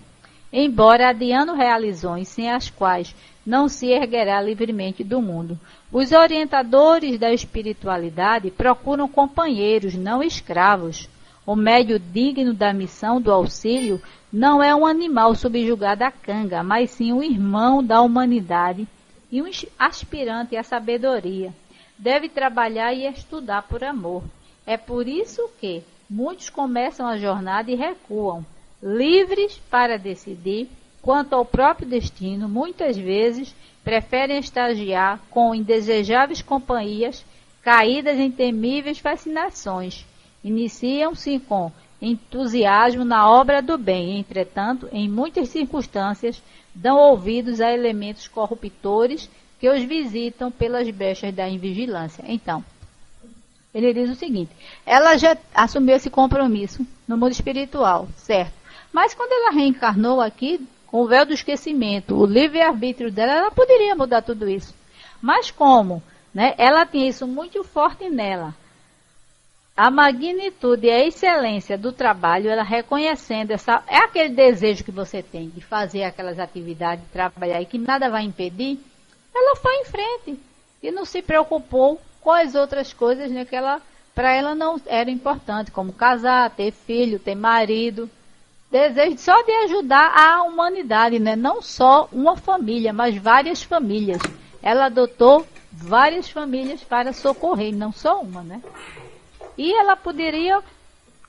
embora adiando realizações sem as quais não se erguerá livremente do mundo. Os orientadores da espiritualidade procuram companheiros, não escravos. O médium digno da missão do auxílio não é um animal subjugado à canga, mas sim um irmão da humanidade e um aspirante à sabedoria. Deve trabalhar e estudar por amor. É por isso que muitos começam a jornada e recuam, livres para decidir quanto ao próprio destino, muitas vezes preferem estagiar com indesejáveis companhias, caídas em temíveis fascinações. Iniciam-se com entusiasmo na obra do bem, entretanto, em muitas circunstâncias, dão ouvidos a elementos corruptores que os visitam pelas brechas da invigilância. Então, ele diz o seguinte: ela já assumiu esse compromisso no mundo espiritual, certo? Mas quando ela reencarnou aqui, com o véu do esquecimento, o livre-arbítrio dela, ela poderia mudar tudo isso. Mas como, né, ela tinha isso muito forte nela, a magnitude e a excelência do trabalho, ela reconhecendo é aquele desejo que você tem de fazer aquelas atividades, de trabalhar e que nada vai impedir, ela foi em frente e não se preocupou com as outras coisas, né, que para ela não era importante, como casar, ter filho, ter marido. Desejo só de ajudar a humanidade, né? Não só uma família, mas várias famílias. Ela adotou várias famílias para socorrer, não só uma, né? E ela poderia,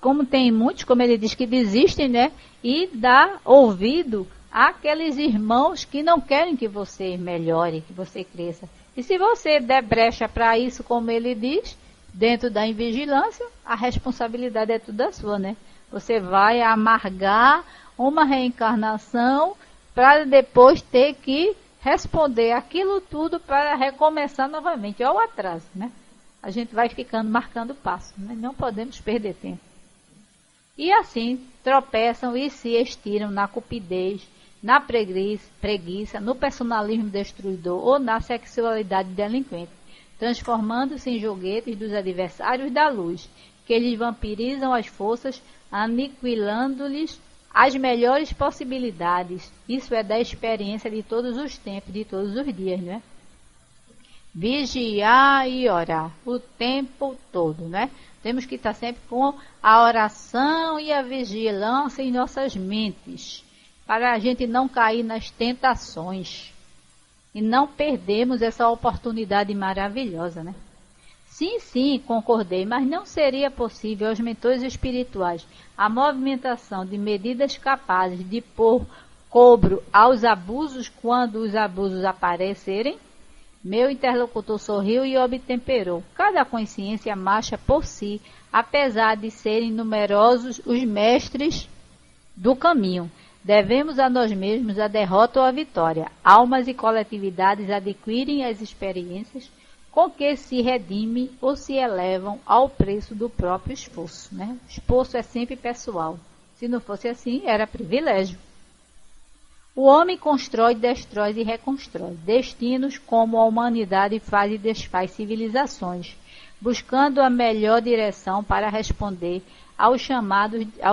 como tem muitos, como ele diz, que desistem, né? E dar ouvido àqueles irmãos que não querem que você melhore, que você cresça. E se você der brecha para isso, como ele diz, dentro da invigilância, a responsabilidade é toda sua, né? Você vai amargar uma reencarnação para depois ter que responder aquilo tudo para recomeçar novamente. Olha o atraso, né? A gente vai ficando marcando passo, né? Não podemos perder tempo. E assim tropeçam e se estiram na cupidez, na preguiça, no personalismo destruidor ou na sexualidade delinquente, transformando-se em joguetes dos adversários da luz, que lhes vampirizam as forças, aniquilando-lhes as melhores possibilidades. Isso é da experiência de todos os tempos, de todos os dias, né? Vigiar e orar o tempo todo, né? Temos que estar sempre com a oração e a vigilância em nossas mentes, para a gente não cair nas tentações e não perdermos essa oportunidade maravilhosa, né? Sim, concordei, mas não seria possível aos mentores espirituais a movimentação de medidas capazes de pôr cobro aos abusos quando os abusos aparecerem? Meu interlocutor sorriu e obtemperou. Cada consciência marcha por si, apesar de serem numerosos os mestres do caminho. Devemos a nós mesmos a derrota ou a vitória. Almas e coletividades adquirem as experiências com que se redimem ou se elevam ao preço do próprio esforço, né? O esforço é sempre pessoal. Se não fosse assim, era privilégio. O homem constrói, destrói e reconstrói destinos, como a humanidade faz e desfaz civilizações, buscando a melhor direção para responder aos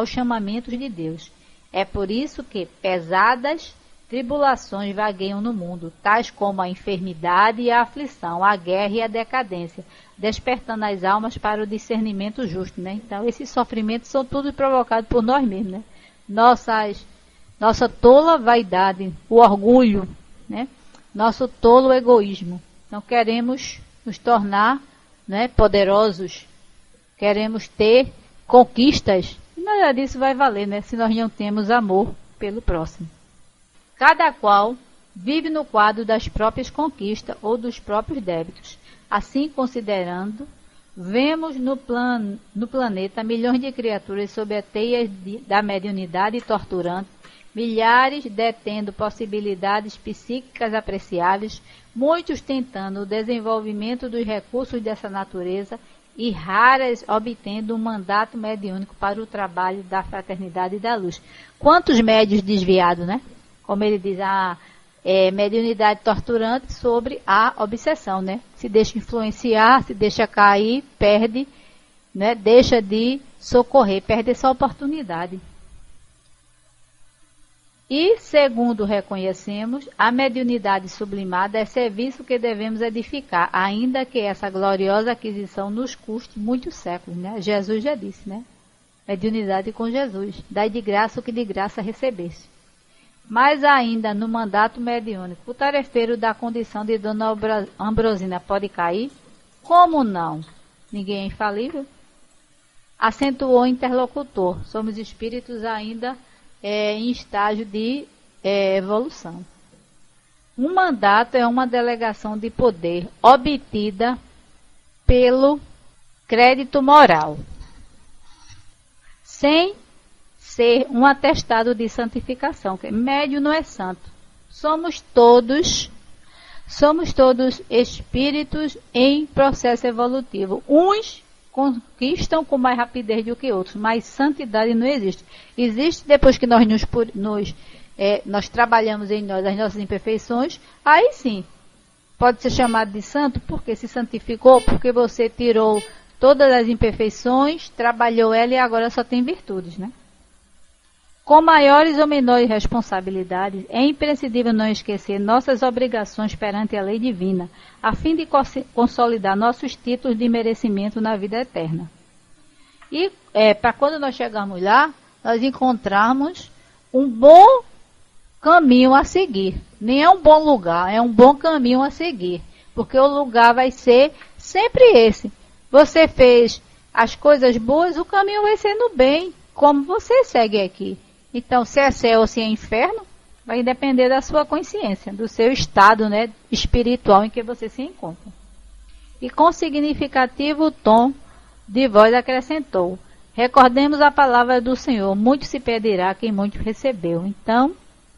chamamentos de Deus. É por isso que pesadas tribulações vagueiam no mundo, tais como a enfermidade e a aflição, a guerra e a decadência, despertando as almas para o discernimento justo, né? Então, esses sofrimentos são tudo provocados por nós mesmos, né? Nossa tola vaidade, o orgulho, né? Nosso tolo egoísmo. Então, queremos nos tornar, né, poderosos, queremos ter conquistas, e nada disso vai valer, né, se nós não temos amor pelo próximo. Cada qual vive no quadro das próprias conquistas ou dos próprios débitos. Assim, considerando, vemos no planeta milhões de criaturas sob a teia da mediunidade torturante, milhares detendo possibilidades psíquicas apreciáveis, muitos tentando o desenvolvimento dos recursos dessa natureza e raras obtendo um mandato mediúnico para o trabalho da fraternidade e da luz. Quantos médios desviados, né? Como ele diz, a mediunidade torturante sobre a obsessão, né? Se deixa influenciar, se deixa cair, perde, né? Deixa de socorrer, perde essa oportunidade. E, segundo reconhecemos, a mediunidade sublimada é serviço que devemos edificar, ainda que essa gloriosa aquisição nos custe muitos séculos, né? Jesus já disse, né? Mediunidade com Jesus, dai de graça o que de graça recebeste. Mas ainda no mandato mediúnico, o tarefeiro da condição de Dona Ambrosina pode cair? Como não? Ninguém é infalível? Acentuou o interlocutor. Somos espíritos ainda em estágio de evolução. Um mandato é uma delegação de poder obtida pelo crédito moral, sem ser um atestado de santificação. Médio não é santo. Somos todos espíritos em processo evolutivo. Uns conquistam com mais rapidez do que outros, mas santidade não existe. Existe depois que nós trabalhamos em nós as nossas imperfeições, aí sim, pode ser chamado de santo porque se santificou, porque você tirou todas as imperfeições, trabalhou ela e agora só tem virtudes, né? Com maiores ou menores responsabilidades, é imprescindível não esquecer nossas obrigações perante a lei divina, a fim de consolidar nossos títulos de merecimento na vida eterna. E para quando nós chegarmos lá, nós encontrarmos um bom caminho a seguir. Nem é um bom lugar, é um bom caminho a seguir. Porque o lugar vai ser sempre esse. Você fez as coisas boas, o caminho vai ser no bem, como você segue aqui. Então, se é céu ou se é inferno, vai depender da sua consciência, do seu estado, né, espiritual em que você se encontra. E com significativo tom de voz acrescentou: recordemos a palavra do Senhor, muito se pedirá a quem muito recebeu. Então,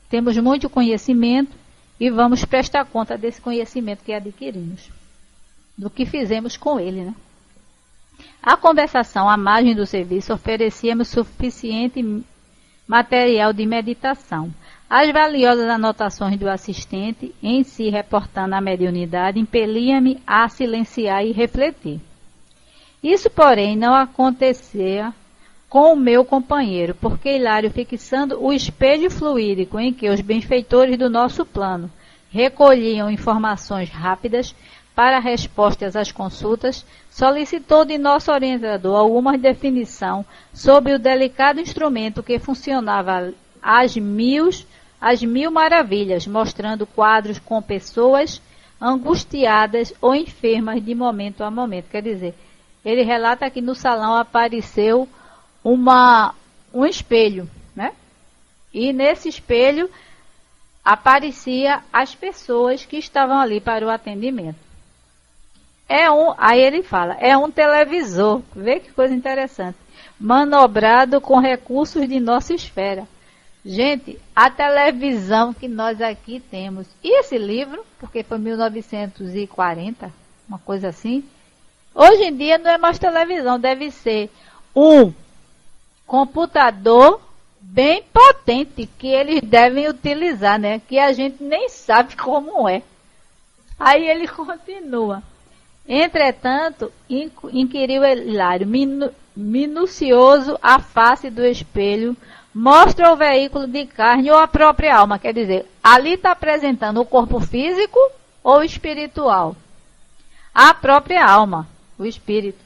temos muito conhecimento e vamos prestar conta desse conhecimento que adquirimos, do que fizemos com ele, né? A conversação à margem do serviço oferecíamos suficiente material de meditação. As valiosas anotações do assistente, em si reportando a mediunidade, impeliam-me a silenciar e refletir. Isso, porém, não acontecia com o meu companheiro, porque Hilário, fixando o espelho fluídico em que os benfeitores do nosso plano recolhiam informações rápidas para respostas às consultas, solicitou de nosso orientador alguma definição sobre o delicado instrumento que funcionava às mil maravilhas, mostrando quadros com pessoas angustiadas ou enfermas de momento a momento. Quer dizer, ele relata que no salão apareceu um espelho, né? E nesse espelho aparecia as pessoas que estavam ali para o atendimento. Aí ele fala, é um televisor, vê que coisa interessante, manobrado com recursos de nossa esfera. Gente, a televisão que nós aqui temos, e esse livro, porque foi 1940, uma coisa assim, hoje em dia não é mais televisão, deve ser um computador bem potente que eles devem utilizar, né? Que a gente nem sabe como é. Aí ele continua. Entretanto, inquiriu Hilário, minucioso a face do espelho, mostra o veículo de carne ou a própria alma. Quer dizer, ali está apresentando o corpo físico ou espiritual? A própria alma, o espírito.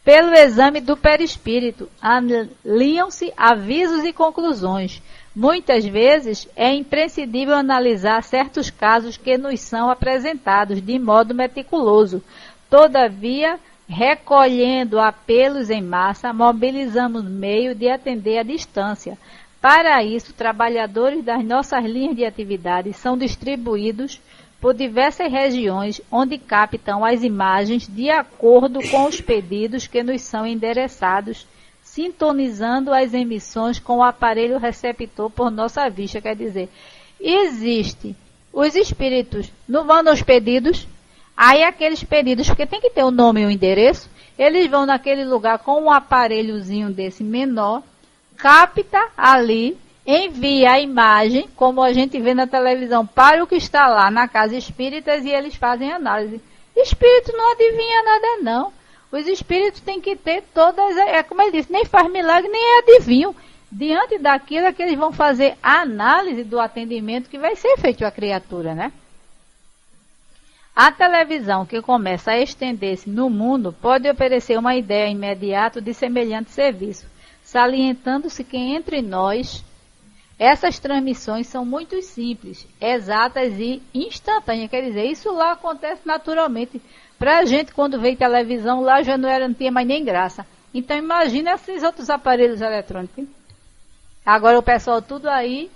Pelo exame do perispírito, alinham-se avisos e conclusões. Muitas vezes é imprescindível analisar certos casos que nos são apresentados de modo meticuloso. Todavia, recolhendo apelos em massa, mobilizamos meio de atender à distância. Para isso, trabalhadores das nossas linhas de atividade são distribuídos por diversas regiões onde captam as imagens de acordo com os pedidos que nos são endereçados, sintonizando as emissões com o aparelho receptor por nossa vista. Quer dizer, os espíritos não vão nos pedidos, aí aqueles pedidos, porque tem que ter o nome e o endereço, eles vão naquele lugar com um aparelhozinho desse menor, capta ali, envia a imagem, como a gente vê na televisão, para o que está lá na casa espíritas e eles fazem análise. Espírito não adivinha nada, não. Os espíritos têm que ter todas, como ele disse, nem faz milagre, nem é adivinho. Diante daquilo é que eles vão fazer a análise do atendimento que vai ser feito à criatura, né? A televisão que começa a estender-se no mundo pode oferecer uma ideia imediata de semelhante serviço, salientando-se que entre nós essas transmissões são muito simples, exatas e instantâneas. Quer dizer, isso lá acontece naturalmente. Para a gente, quando veio televisão, lá já não tinha mais nem graça. Então, imagina esses outros aparelhos eletrônicos. Agora o pessoal tudo aí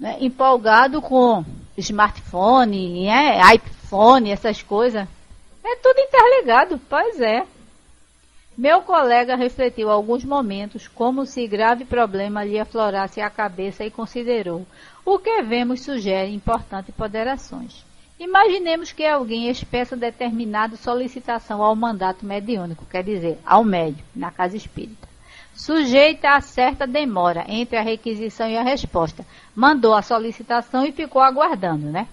né, empolgado com smartphone, iPhone, essas coisas. É tudo interligado, pois é. Meu colega refletiu alguns momentos como se grave problema lhe aflorasse a cabeça e considerou: o que vemos sugere importantes ponderações. Imaginemos que alguém expressa determinada solicitação ao mandato mediúnico, quer dizer, ao médium, na casa espírita, sujeita a certa demora entre a requisição e a resposta. Mandou a solicitação e ficou aguardando, né?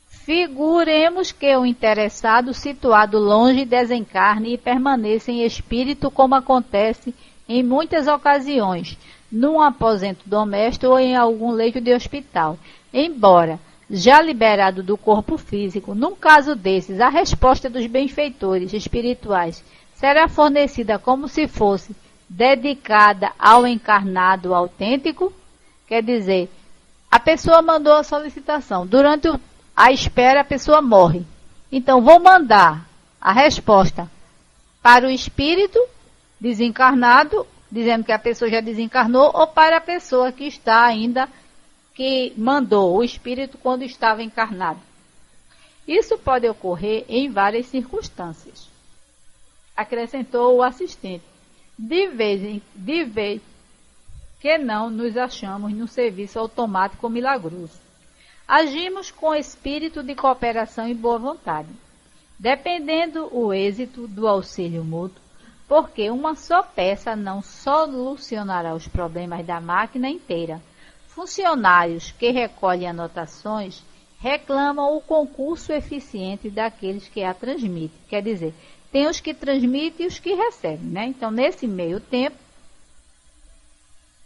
Figuremos que o interessado, situado longe, desencarne e permaneça em espírito, como acontece em muitas ocasiões, num aposento doméstico ou em algum leito de hospital. Embora já liberado do corpo físico, num caso desses, a resposta dos benfeitores espirituais será fornecida como se fosse dedicada ao encarnado autêntico. Quer dizer, a pessoa mandou a solicitação, durante a espera a pessoa morre. Então, vou mandar a resposta para o espírito desencarnado, dizendo que a pessoa já desencarnou, ou para a pessoa que está ainda, que mandou o espírito quando estava encarnado. Isso pode ocorrer em várias circunstâncias, acrescentou o assistente. De vez que não nos achamos no serviço automático milagroso. Agimos com espírito de cooperação e boa vontade, dependendo o êxito do auxílio mútuo, porque uma só peça não solucionará os problemas da máquina inteira. Funcionários que recolhem anotações reclamam o concurso eficiente daqueles que a transmitem. Quer dizer, tem os que transmitem e os que recebem, né? Então, nesse meio tempo,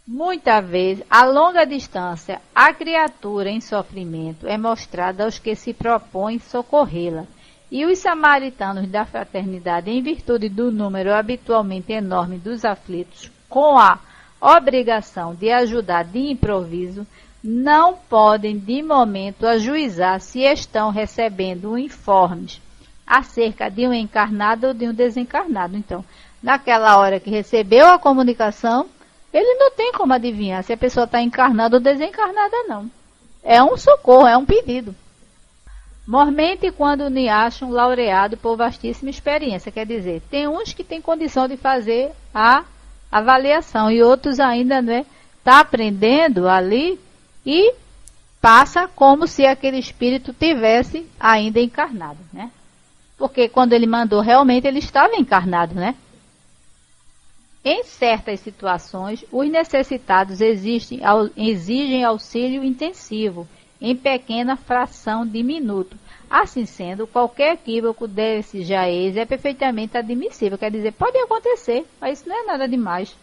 muitas vezes, a longa distância, a criatura em sofrimento é mostrada aos que se propõem socorrê-la. E os samaritanos da fraternidade, em virtude do número habitualmente enorme dos aflitos, com a obrigação de ajudar de improviso, não podem de momento ajuizar se estão recebendo informes acerca de um encarnado ou de um desencarnado. Então, naquela hora que recebeu a comunicação, ele não tem como adivinhar se a pessoa está encarnada ou desencarnada, não. É um socorro, é um pedido. Mormente quando me acham laureado por vastíssima experiência. Quer dizer, tem uns que têm condição de fazer a avaliação e outros ainda, né, está aprendendo ali e passa como se aquele espírito tivesse ainda encarnado, né? Porque quando ele mandou, realmente ele estava encarnado, né? Em certas situações, os necessitados exigem auxílio intensivo, em pequena fração de minuto. Assim sendo, qualquer equívoco desse jaez é perfeitamente admissível. Quer dizer, pode acontecer, mas isso não é nada demais.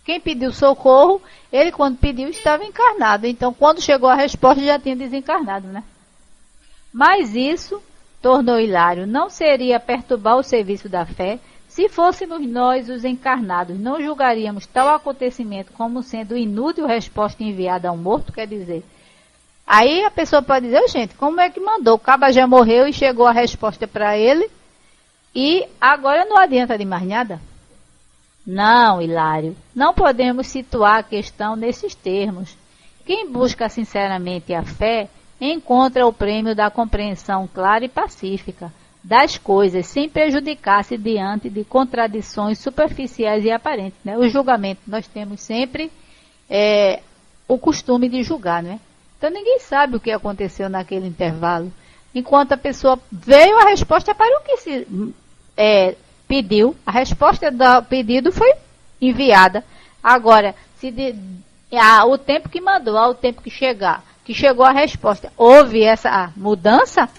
Quem pediu socorro, ele quando pediu estava encarnado. Então, quando chegou a resposta, já tinha desencarnado, né? Mas isso, tornou hilário, não seria perturbar o serviço da fé. Se fôssemos nós, os encarnados, não julgaríamos tal acontecimento como sendo inútil resposta enviada ao morto, quer dizer. Aí a pessoa pode dizer, gente, como é que mandou? O caba já morreu e chegou a resposta para ele e agora não adianta de mais nada? Não, Hilário, não podemos situar a questão nesses termos. Quem busca sinceramente a fé, encontra o prêmio da compreensão clara e pacífica das coisas, sem prejudicar-se diante de contradições superficiais e aparentes, né? O julgamento, nós temos sempre o costume de julgar, né? Então ninguém sabe o que aconteceu naquele intervalo. Enquanto a pessoa veio, a resposta para o que se pediu, a resposta do pedido foi enviada. Agora, o tempo que mandou, ao tempo que chegou a resposta, houve essa mudança,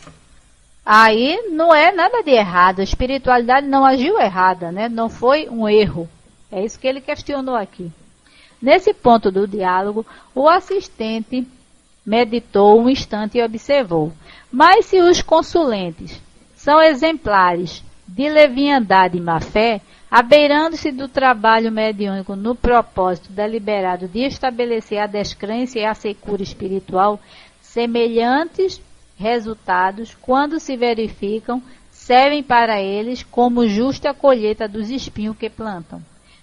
aí não é nada de errado. A espiritualidade não agiu errada, né? Não foi um erro. É isso que ele questionou aqui. Nesse ponto do diálogo, o assistente meditou um instante e observou. Mas se os consulentes são exemplares de leviandade e má-fé, abeirando-se do trabalho mediúnico no propósito deliberado de estabelecer a descrença e a secura espiritual, semelhantes resultados, quando se verificam, servem para eles como justa colheita dos espinhos que plantam.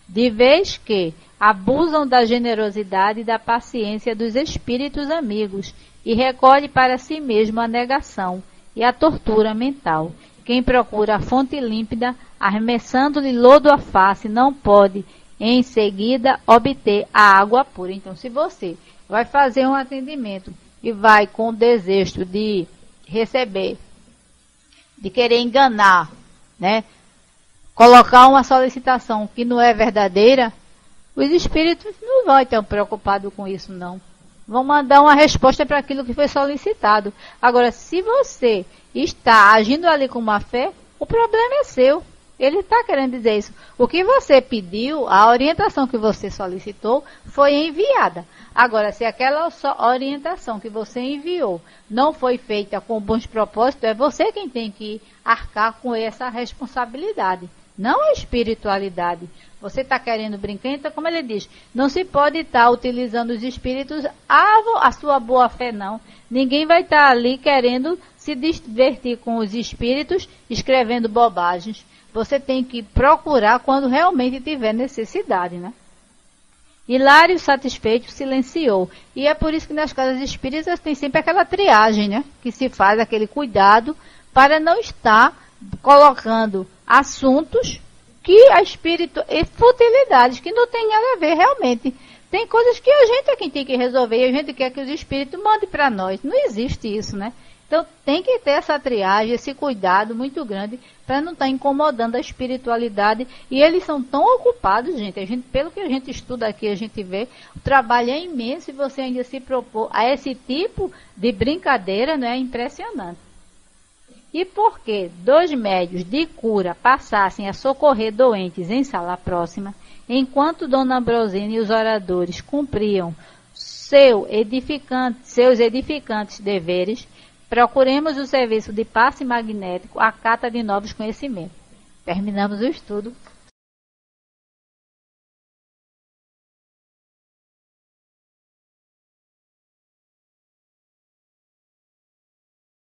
de vez que abusam da generosidade e da paciência dos espíritos amigos e recolhe para si mesmo a negação e a tortura mental. Quem procura a fonte límpida, arremessando-lhe lodo à face, não pode, em seguida, obter a água pura. Então, se você vai fazer um atendimento e vai com o desejo de receber, de querer enganar, né? Colocar uma solicitação que não é verdadeira, os espíritos não vão estar preocupados com isso, não. Vão mandar uma resposta para aquilo que foi solicitado. Agora, se você está agindo ali com má fé, o problema é seu. Ele está querendo dizer isso. O que você pediu, a orientação que você solicitou, foi enviada. Agora, se aquela orientação que você enviou não foi feita com bons propósitos, é você quem tem que arcar com essa responsabilidade, não a espiritualidade. Você está querendo brincar, então, como ele diz, não se pode estar utilizando os espíritos a sua boa fé, não. Ninguém vai estar ali querendo se divertir com os espíritos, escrevendo bobagens. Você tem que procurar quando realmente tiver necessidade, né? Hilário, satisfeito, silenciou. E é por isso que nas casas espíritas tem sempre aquela triagem, né? Que se faz aquele cuidado para não estar colocando assuntos que a espírito e futilidades que não tem nada a ver realmente. Tem coisas que a gente é quem tem que resolver e a gente quer que os espíritos mandem para nós. Não existe isso, né? Então tem que ter essa triagem, esse cuidado muito grande para não estar incomodando a espiritualidade. E eles são tão ocupados, gente. Pelo que a gente estuda aqui, a gente vê, o trabalho é imenso e você ainda se propor a esse tipo de brincadeira, não é impressionante. E por que 2 médios de cura passassem a socorrer doentes em sala próxima, enquanto Dona Ambrosina e os oradores cumpriam seus edificantes deveres, procuremos o serviço de passe magnético, a cata de novos conhecimentos. Terminamos o estudo.